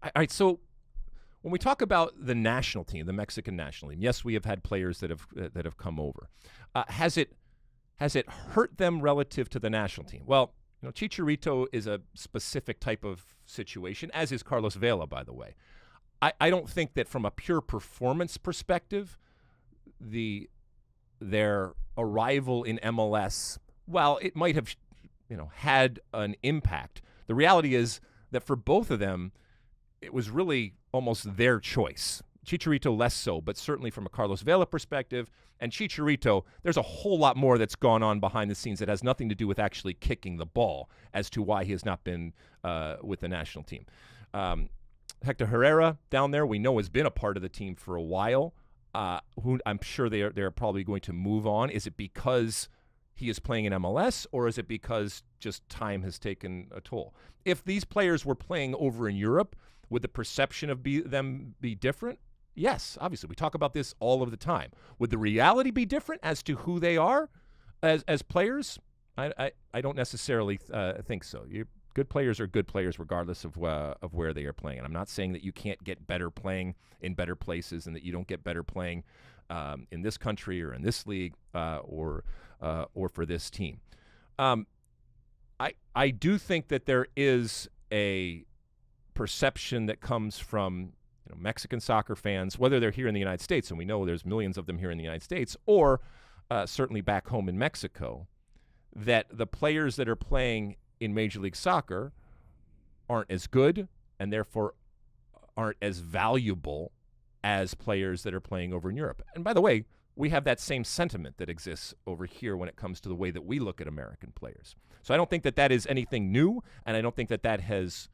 All right, so when we talk about the national team, the Mexican national team, yes, we have had players that have come over. Has it hurt them relative to the national team? Well, Chicharito is a specific type of situation, as is Carlos Vela, by the way. I don't think that from a pure performance perspective, their arrival in MLS, while it might have had an impact, the reality is that for both of them, it was really almost their choice. Chicharito less so, but certainly from a Carlos Vela perspective, and Chicharito, there's a whole lot more that's gone on behind the scenes that has nothing to do with actually kicking the ball as to why he has not been with the national team. Hector Herrera down there, we know has been a part of the team for a while. Who I'm sure they're probably going to move on. Is it because he is playing in MLS, or is it because just time has taken a toll? If these players were playing over in Europe, would the perception of them be different? Yes, obviously. We talk about this all of the time. Would the reality be different as to who they are as players? I don't necessarily think so. Good players are good players regardless of where they are playing. And I'm not saying that you can't get better playing in better places and that you don't get better playing in this country or in this league or for this team. I do think that there is a perception that comes from Mexican soccer fans, whether they're here in the United States, and we know there's millions of them here in the United States, or certainly back home in Mexico, that the players that are playing in Major League Soccer aren't as good and therefore aren't as valuable as players that are playing over in Europe. And by the way, we have that same sentiment that exists over here when it comes to the way that we look at American players. So I don't think that is anything new, and I don't think that has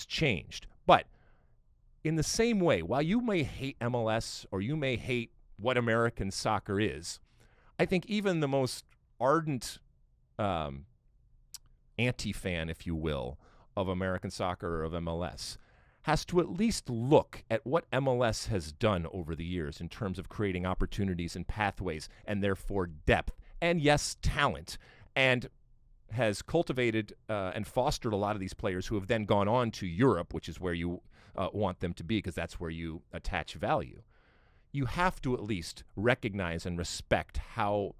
changed. But in the same way, while you may hate MLS or you may hate what American soccer is, I think even the most ardent anti-fan, if you will, of American soccer or of MLS has to at least look at what MLS has done over the years in terms of creating opportunities and pathways and therefore depth and, yes, talent, and has cultivated and fostered a lot of these players who have then gone on to Europe, which is where you want them to be because that's where you attach value. You have to at least recognize and respect how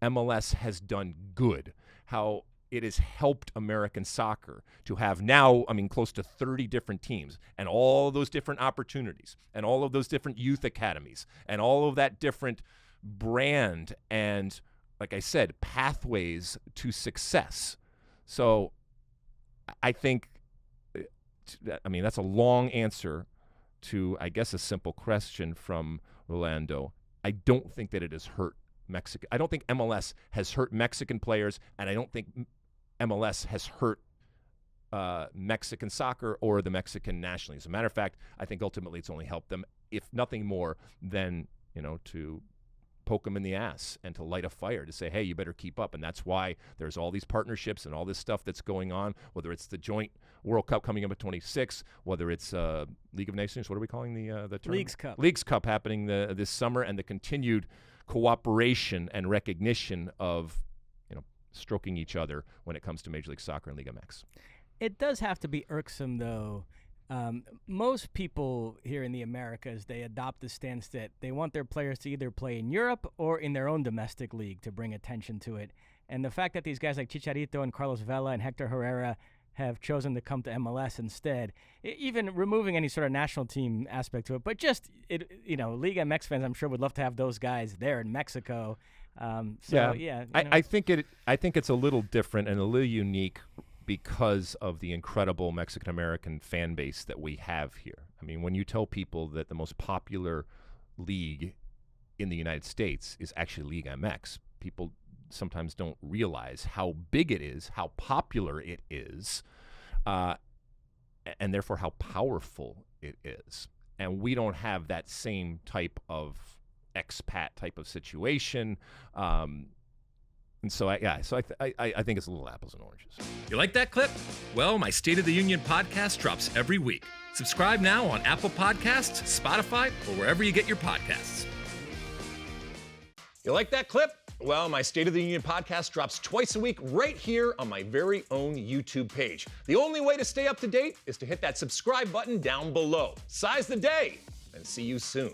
MLS has done good, how it has helped American soccer to have now, close to 30 different teams and all those different opportunities and all of those different youth academies and all of that different brand and, like I said, pathways to success. So I think, that's a long answer to, I guess, a simple question from Rolando. I don't think that it has hurt Mexico. I don't think MLS has hurt Mexican players, and I don't think MLS has hurt Mexican soccer or the Mexican national league. As a matter of fact, I think ultimately it's only helped them, if nothing more than, to poke them in the ass and to light a fire to say, hey, you better keep up. And that's why there's all these partnerships and all this stuff that's going on, whether it's the joint World Cup coming up at 26, whether it's League of Nations, what are we calling the tournament? Leagues Cup. Leagues Cup happening this summer, and the continued cooperation and recognition of stroking each other when it comes to Major League Soccer and Liga MX. It does have to be irksome, though. Most people here in the Americas, they adopt the stance that they want their players to either play in Europe or in their own domestic league to bring attention to it. And the fact that these guys like Chicharito and Carlos Vela and Hector Herrera have chosen to come to MLS instead, even removing any sort of national team aspect to it, but just, Liga MX fans, I'm sure, would love to have those guys there in Mexico. I think it's a little different and a little unique because of the incredible Mexican-American fan base that we have here. When you tell people that the most popular league in the United States is actually Liga MX, people sometimes don't realize how big it is, how popular it is, and therefore how powerful it is. And we don't have that same type of expat type of situation. And so, I think it's a little apples and oranges. You like that clip? Well, my State of the Union podcast drops every week. Subscribe now on Apple Podcasts, Spotify, or wherever you get your podcasts. You like that clip? Well, my State of the Union podcast drops twice a week right here on my very own YouTube page. The only way to stay up to date is to hit that subscribe button down below. Size the day, and see you soon.